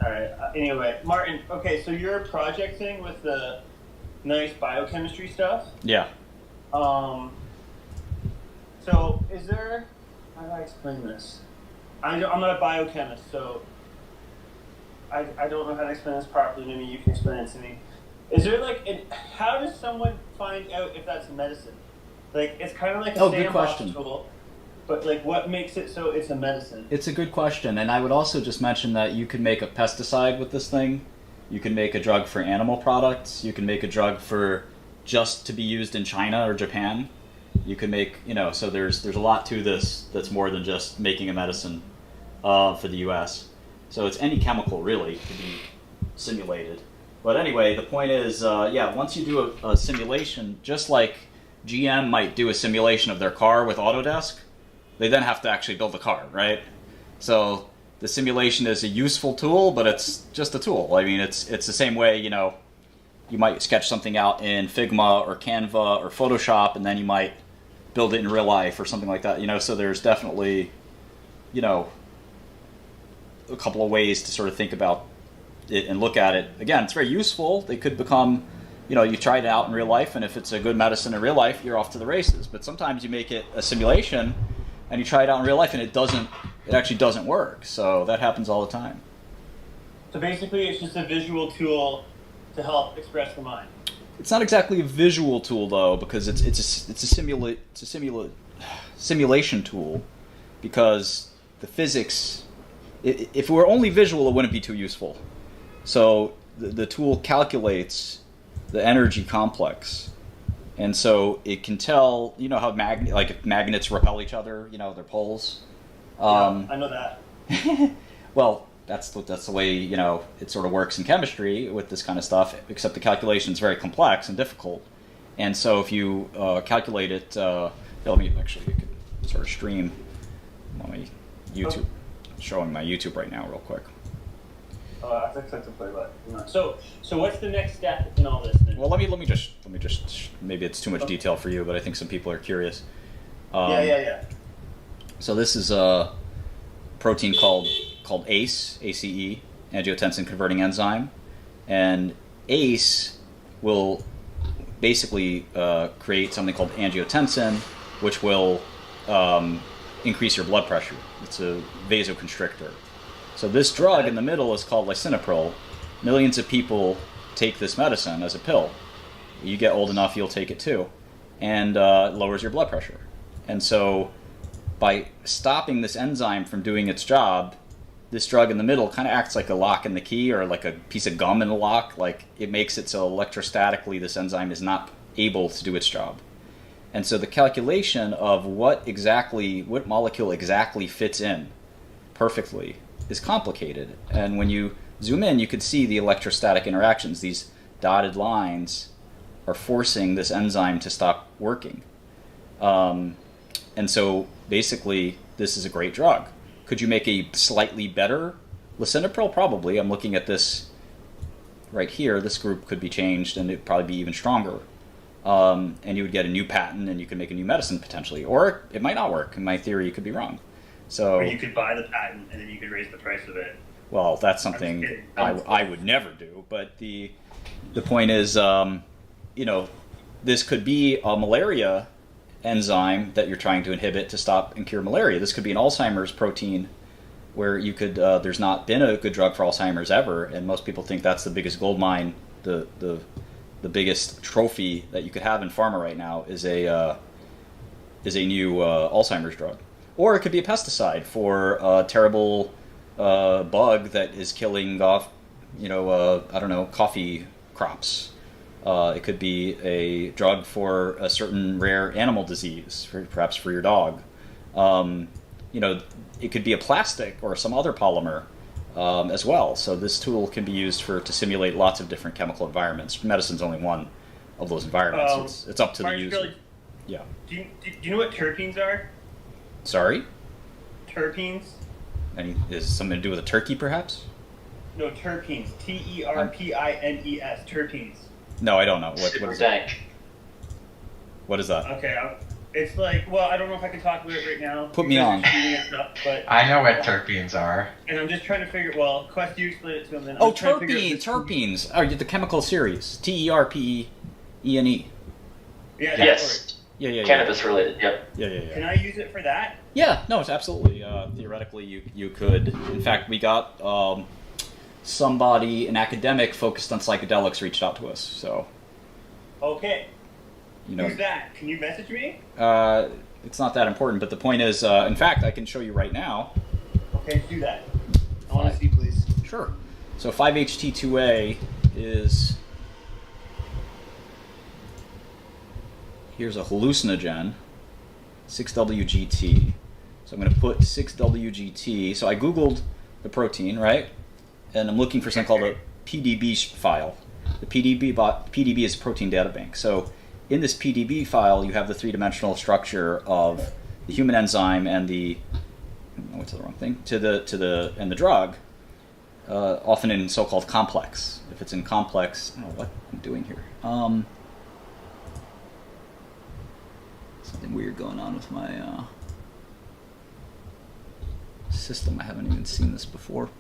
All right. Anyway, Martin. Okay, so you're projecting with the nice biochemistry stuff. Yeah. Um. So is there? How do I explain this? I'm not a biochemist, so I don't know how to explain this properly. Maybe you can explain it to me. Is there how does someone find out if that's medicine? Like, it's kind of like a good sandbox question. tool, but like, what makes it so it's a medicine? It's a good question, and I would also just mention that you can make a pesticide with this thing. You can make a drug for animal products. You can make a drug for just to be used in China or Japan. You can make, so there's a lot to this that's more than just making a medicine for the U.S. So it's any chemical, really, to be simulated. But anyway, the point is, once you do a simulation, just like GM might do a simulation of their car with Autodesk, they then have to actually build the car, right? So the simulation is a useful tool, but it's just a tool. I mean, it's the same way, you might sketch something out in Figma or Canva or Photoshop, and then you might build it in real life or something like that. So there's definitely, a couple of ways to sort of think about it and look at it. Again, it's very useful. They could become, you try it out in real life, and if it's a good medicine in real life, you're off to the races. But sometimes you make it a simulation, and you try it out in real life, and it actually doesn't work. So that happens all the time. So basically, it's just a visual tool to help express the mind. It's not exactly a visual tool, though, because it's a simulation tool, because the physics, if it were only visual, it wouldn't be too useful. So the tool calculates the energy complex, and so it can tell, how magnets repel each other, their poles. I know that. Well, that's the way, it sort of works in chemistry with this kind of stuff, except the calculation is very complex and difficult. And so if you calculate it, let me actually, you could sort of stream my YouTube, showing my YouTube right now real quick. I think that's a play button. So what's the next step in all this then? Well, let me just maybe it's too much detail for you, but I think some people are curious. Yeah. So this is a protein called ACE, angiotensin converting enzyme, and ACE will basically create something called angiotensin, which will increase your blood pressure. It's a vasoconstrictor. So this drug in the middle is called lisinopril. Millions of people take this medicine as a pill. You get old enough, you'll take it too, and it lowers your blood pressure. And so by stopping this enzyme from doing its job, this drug in the middle kind of acts like a lock in the key, or like a piece of gum in the lock. Like, it makes it so electrostatically this enzyme is not able to do its job. And so the calculation of what molecule exactly fits in perfectly is complicated. And when you zoom in, you could see the electrostatic interactions. These dotted lines are forcing this enzyme to stop working. And so basically, this is a great drug. Could you make a slightly better lisinopril? Probably. I'm looking at this right here. This group could be changed, and it'd probably be even stronger. And you would get a new patent, and you could make a new medicine potentially. Or it might not work. In my theory, it could be wrong. So, or you could buy the patent, and then you could raise the price of it. Well, that's something I would never do. But the point is, this could be a malaria enzyme that you're trying to inhibit to stop and cure malaria. This could be an Alzheimer's protein where you could, there's not been a good drug for Alzheimer's ever, and most people think that's the biggest gold mine, the biggest trophy that you could have in pharma right now is a new Alzheimer's drug. Or it could be a pesticide for a terrible bug that is killing off, coffee crops. It could be a drug for a certain rare animal disease, perhaps for your dog. It could be a plastic or some other polymer as well. So this tool can be used to simulate lots of different chemical environments. Medicine's only one of those environments. It's up to the user. Shkreli, Yeah. Do you know what terpenes are? Sorry? Terpenes? Is something to do with a turkey, perhaps? No, terpenes. Terpines. Terpenes. No, I don't know. What is that? What is that? Okay, It's like, well, I don't know if I can talk about it right now. Put me on. But I know what terpenes are. and I'm just trying to figure. Well, Quest, you explain it to him. Then Oh, terpenes. Oh, the chemical series. Terpene. Yeah. Yes. Yeah. Cannabis related. Yep. Yeah. Can I use it for that? Yeah, no, it's absolutely. Theoretically, you could. In fact, we got somebody, an academic focused on psychedelics, reached out to us. So, Okay. you know, Who's that? Can you message me? it's not that important. But the point is, in fact, I can show you right now. Okay, do that. I want to see, please. Sure. So 5-HT2A is, here's a hallucinogen, 6-WGT. So I'm going to put 6-WGT. So I Googled the protein, right? And I'm looking for something called a PDB file. The PDB is a protein data bank. So in this PDB file, you have the three-dimensional structure of the human enzyme and the, what's the wrong thing? And the drug, often in so-called complex. If it's in complex, I don't know what I'm doing here. Something weird going on with my system. I haven't even seen this before.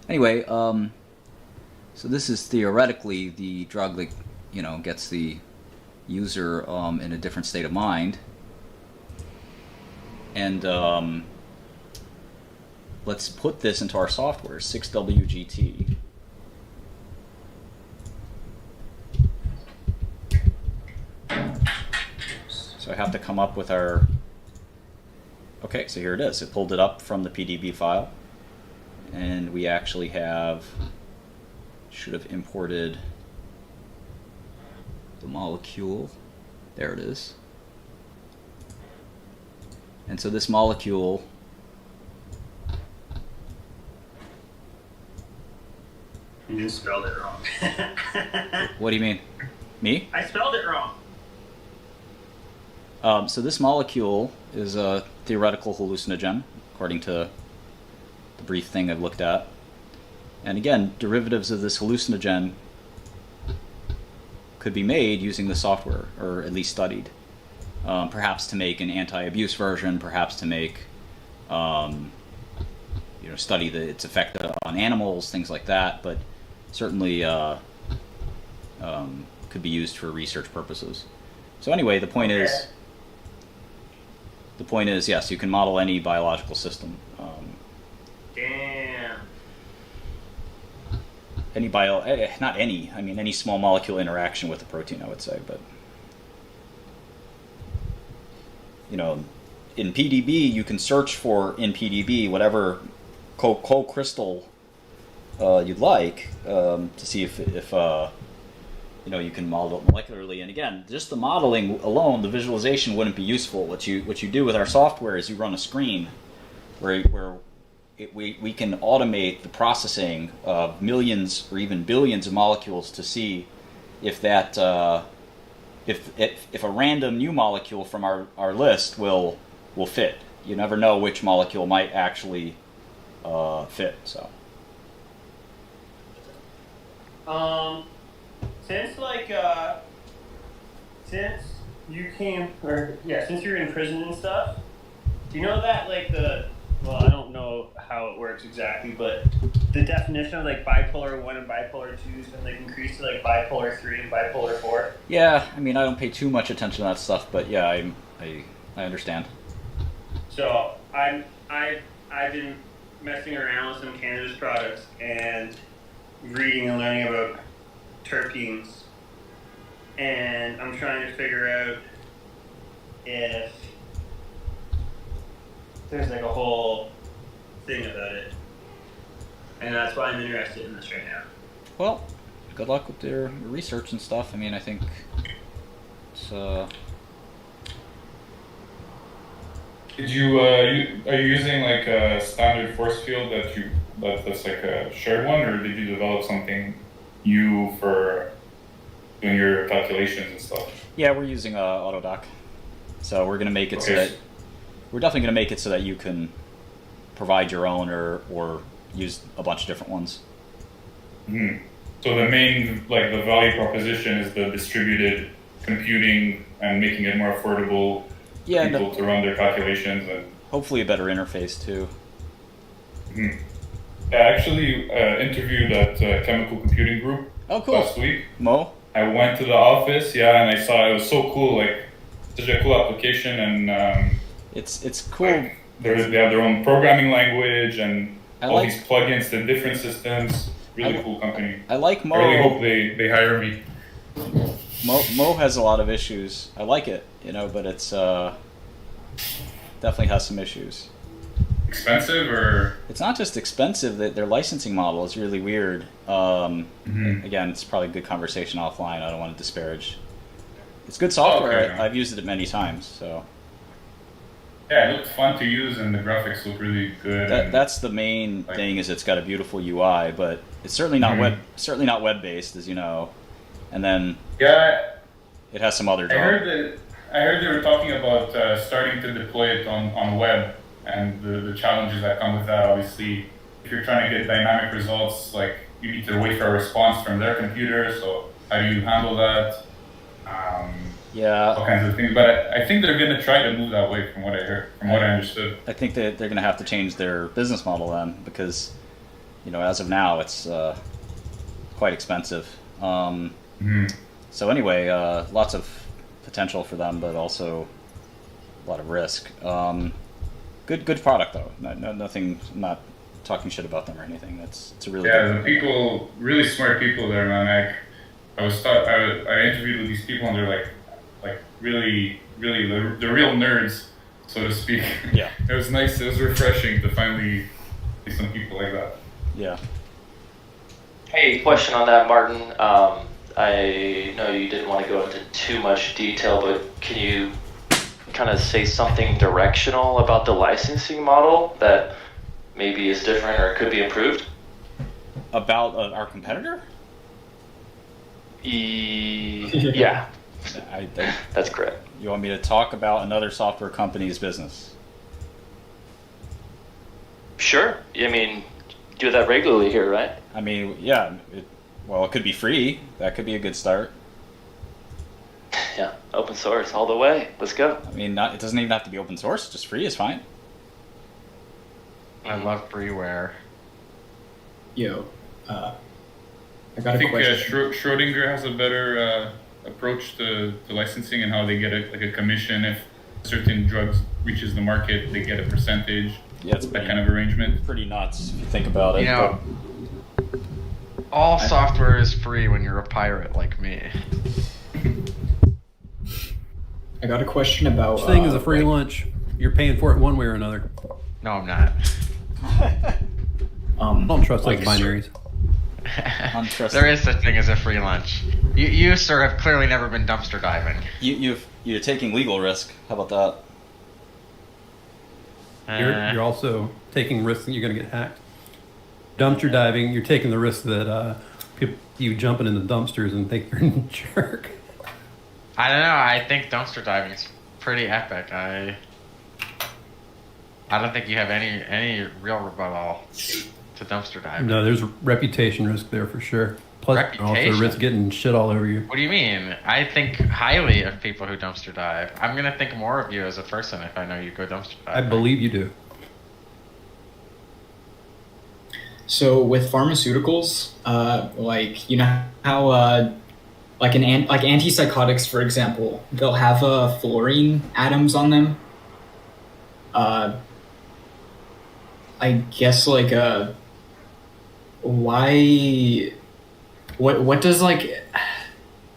Anyway, so this is theoretically the drug that, gets the user in a different state of mind. And let's put this into our software, 6-WGT. So I have to come up with our... Okay, so here it is. It pulled it up from the PDB file. And we actually should have imported the molecule. There it is. And so this molecule You just spelled it wrong. what do you mean? Me? I spelled it wrong. So this molecule is a theoretical hallucinogen, according to the brief thing I've looked at. And again, derivatives of this hallucinogen could be made using the software, or at least studied. Perhaps to make an anti-abuse version, perhaps to make, study its effect on animals, things like that, but certainly could be used for research purposes. So anyway, the point is, yes, you can model any biological system. Damn. Any small molecule interaction with a protein, I would say, but in PDB you can search for, in PDB, whatever co-crystal you'd like, to see if you can model it molecularly. And again, just the modeling alone, the visualization wouldn't be useful. What you do with our software is you run a screen where we can automate the processing of millions or even billions of molecules to see if that if a random new molecule from our list will fit. You never know which molecule might actually fit. So since you came, since you're in prison and stuff, do you know that well, I don't know how it works exactly, but the definition of bipolar 1 and bipolar 2 has been increased to bipolar 3 and bipolar 4? Yeah, I don't pay too much attention to that stuff, but yeah, I understand. So I've been messing around with some cannabis products and reading and learning about terpenes, and I'm trying to figure out if there's a whole thing about it, and that's why I'm interested in this right now. Well, good luck with your research and stuff. I think it's Did you are you using a standard force field that's a shared one, or did you develop something new for doing your calculations and stuff? Yeah, we're using Autodoc, so we're gonna make it so that we're definitely gonna make it so that you can provide your own or use a bunch of different ones. Mm-hmm. So the main the value proposition is the distributed computing and making it more affordable people to run their calculations and hopefully a better interface too. Mhm. I actually interviewed at Chemical Computing Group last week. Mo? I went to the office, and I saw it was so cool, like such a cool application, and it's cool. Like, they have their own programming language and all like, these plugins to different systems. Really cool company. I like Mo. I really hope they hire me. Mo has a lot of issues. I like it, but it's definitely has some issues. Expensive, or it's not just expensive. Their licensing model is really weird. Again, it's probably a good conversation offline. I don't want to disparage. It's good software. Okay. I've used it many times. So yeah, it looks fun to use, and the graphics look really good. That's the main thing. Is it's got a beautiful UI, but it's certainly not web based, as you know. And then it has some other. I heard they were talking about starting to deploy it on web. And the challenges that come with that, obviously, if you're trying to get dynamic results, like you need to wait for a response from their computer. So how do you handle that? All kinds of things. But I think they're going to try to move that way, from what I heard, from what I understood. I think that they're going to have to change their business model then, because as of now, it's quite expensive. So anyway, lots of potential for them, but also a lot of risk. Good product though. Nothing. I'm not talking shit about them or anything. It's a really good the really smart people there, man. I interviewed with these people, and they're like really they're real nerds, so to speak. Yeah. It was nice. It was refreshing to finally see some people like that. Yeah. Hey, question on that, Martin. I know you didn't want to go into too much detail, but can you kind of say something directional about the licensing model that maybe is different or could be improved? About our competitor? Yeah. That's correct. You want me to talk about another software company's business? Sure. I mean, do that regularly here, right? I mean, yeah. It could be free. That could be a good start. Yeah, open source all the way. Let's go. I mean, it doesn't even have to be open source. Just free is fine. I love freeware. Yo, I got a question. I think Schrodinger has a better approach to licensing, and how they get a commission if certain drugs reaches the market, they get a percentage. Yeah, it's that kind of arrangement. Pretty nuts if you think about it. All software is free when you're a pirate like me. I got a question about... This thing is a free lunch. You're paying for it one way or another. No, I'm not. Don't trust those binaries. There is such thing as a free lunch. You, sir, have clearly never been dumpster diving. You're taking legal risk. How about that? You're also taking risks that you're going to get hacked. Dumpster diving, you're taking the risk that you jumping in the dumpsters and think you're a jerk. I don't know. I think dumpster diving is pretty epic. I don't think you have any real rebuttal to dumpster diving. No, there's reputation risk there for sure. Plus, Reputation? also risk getting shit all over you. What do you mean? I think highly of people who dumpster dive. I'm gonna think more of you as a person if I know you go dumpster dive. I believe you do. So with pharmaceuticals, like you know how like antipsychotics, for example, they'll have fluorine atoms on them. I guess like why? What does like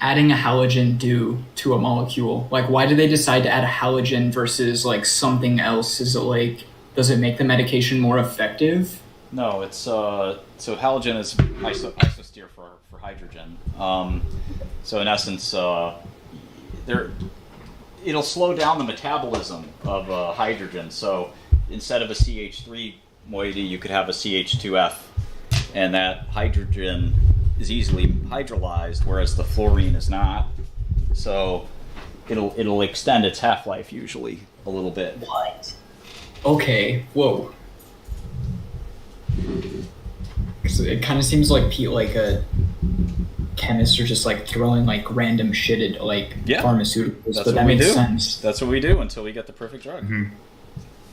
adding a halogen do to a molecule? Like why do they decide to add a halogen versus like something else? Is it like, does it make the medication more effective? No, it's so halogen is isosteer for hydrogen. So in essence, it'll slow down the metabolism of hydrogen. So instead of a CH3 moiety, you could have a CH2F, and that hydrogen is easily hydrolyzed, whereas the fluorine is not. So it'll extend its half-life usually a little bit. What? Okay. Whoa. It kind of seems like a chemists are just like throwing like random shit at like Yeah. pharmaceuticals, That's but that what we makes do. sense. That's what we do until we get the perfect drug.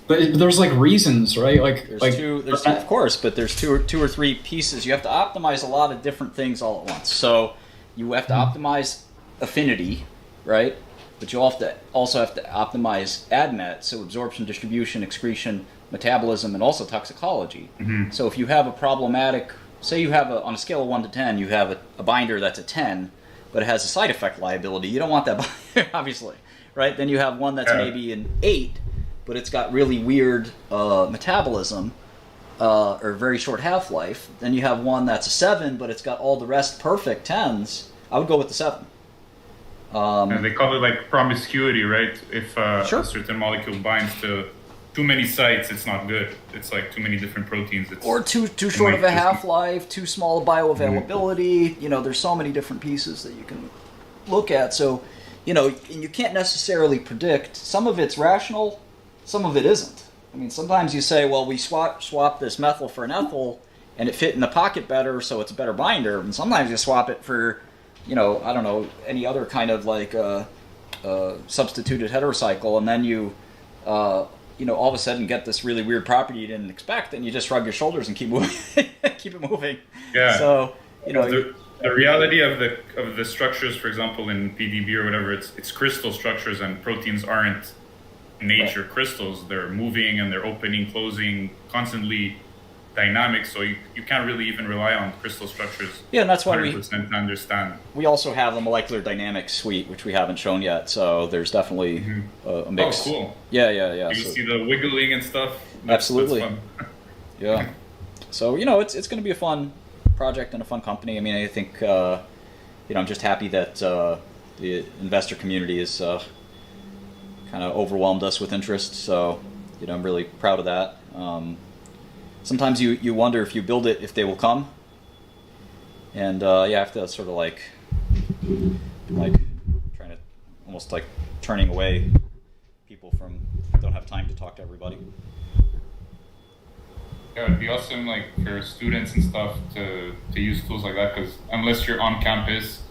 But there's like reasons, right? Of course, but there's two or three pieces. You have to optimize a lot of different things all at once. So you have to optimize affinity, right? But you also have to optimize ADMET, so absorption, distribution, excretion, metabolism, and also toxicology. So if you have a problematic, say you have on a scale of 1 to 10, you have a binder that's a 10, but it has a side effect liability. You don't want that binder, obviously, right? Then you have one that's maybe an 8, but it's got really weird metabolism or very short half-life. Then you have one that's a 7, but it's got all the rest perfect 10s. I would go with the 7. And they call it like promiscuity, right? If a certain molecule binds to too many sites, it's not good. It's like too many different proteins. Or too short of a half-life, too small a bioavailability. You know, there's so many different pieces that you can look at. So, you know, and you can't necessarily predict. Some of it's rational, some of it isn't. I mean, sometimes you say, well, we swap this methyl for an ethyl, and it fit in the pocket better, so it's a better binder. And sometimes you swap it for, you know, I don't know, any other kind of like substituted heterocycle, and then you know, all of a sudden get this really weird property you didn't expect, and you just shrug your shoulders and keep moving, keep it moving. Yeah. So, you know, the reality of the structures, for example, in PDB or whatever, it's crystal structures, and proteins aren't in nature crystals. They're moving and they're opening, closing, constantly dynamic, so you can't really even rely on crystal structures. Yeah, and that's why 100% to understand. We also have the molecular dynamics suite, which we haven't shown yet. So there's definitely a mix. Oh, cool. Yeah. You see the wiggling and stuff. Absolutely. That's fun. Yeah. So you know, it's going to be a fun project and a fun company. I mean, I think you know, I'm just happy that the investor community is kind of overwhelmed us with interest. So you know, I'm really proud of that. Sometimes you wonder if you build it, if they will come. And you have to sort of like trying to almost like turning away people from don't have time to talk to everybody. Yeah, it'd be awesome, like for students and stuff to use tools like that, because unless you're on campus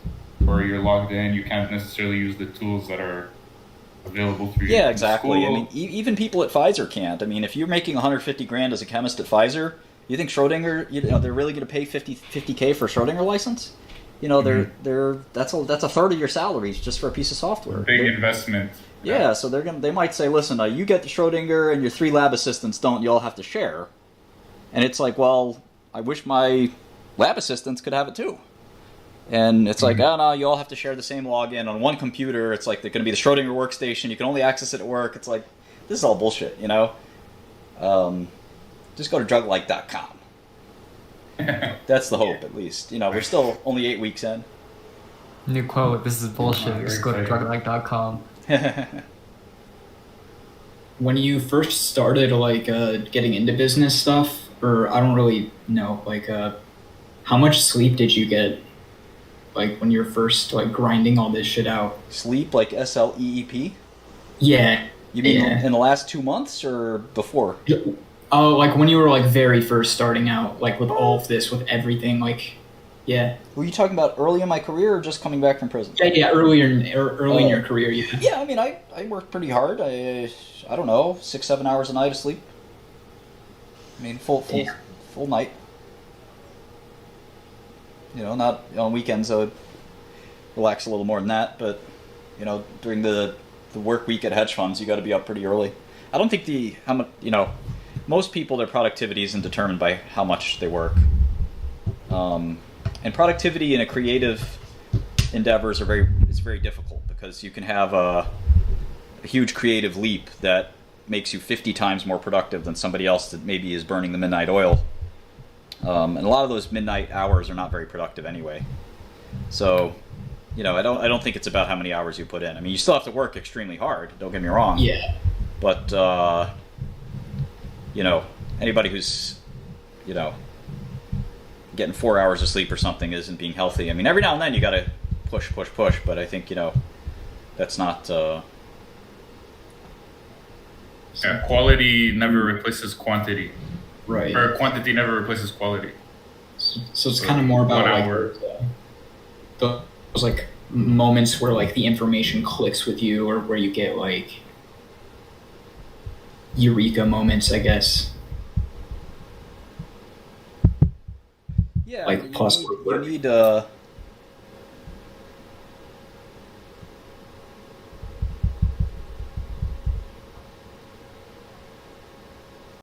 or you're logged in, you can't necessarily use the tools that are available through Yeah, exactly. school. I mean, even people at Pfizer can't. I mean, if you're making 150 grand as a chemist at Pfizer, you think Schrodinger, you know, they're really going to pay 50K for a Schrodinger license? You know, that's a third of your salaries just for a piece of software. Big investment. Yeah, so they might say, listen, you get the Schrodinger and your 3 lab assistants don't. You all have to share. And it's like, well, I wish my lab assistants could have it too. And it's like, oh no, you all have to share the same login on one computer. It's like they're going to be the Schrodinger workstation. You can only access it at work. It's like, this is all bullshit, you know? Just go to druglike.com. That's the hope, at least. You know, we're still only 8 weeks in. New quote, this is bullshit. Just go to druglike.com. When you first started like getting into business stuff, or I don't really know, like how much sleep did you get? Like when you were first like grinding all this shit out. Sleep, like SLEEP? Yeah. You mean in the last 2 months or before? Oh, like when you were like very first starting out, like with all of this, with everything, like, yeah. Were you talking about early in my career or just coming back from prison? Yeah, early in your career, yeah. Yeah, I mean, I worked pretty hard. I don't know, 6-7 hours a night of sleep. I mean, full night. You know, not on weekends. I would relax a little more than that, but you know, during the work week at hedge funds, you got to be up pretty early. I don't think most people, their productivity isn't determined by how much they work. And productivity in a creative endeavors it's very difficult, because you can have a huge creative leap that makes you 50 times more productive than somebody else that maybe is burning the midnight oil. And a lot of those midnight hours are not very productive anyway. So, you know, I don't think it's about how many hours you put in. I mean, you still have to work extremely hard, don't get me wrong. Yeah. But, you know, anybody who's, you know, getting 4 hours of sleep or something isn't being healthy. I mean, every now and then you got to push, but I think, you know, that's not... Yeah, quality never replaces quantity. Right. Or quantity never replaces quality. So it's kind of more about like those like moments where like the information clicks with you, or where you get like eureka moments, I guess. Yeah, Like plus you work. need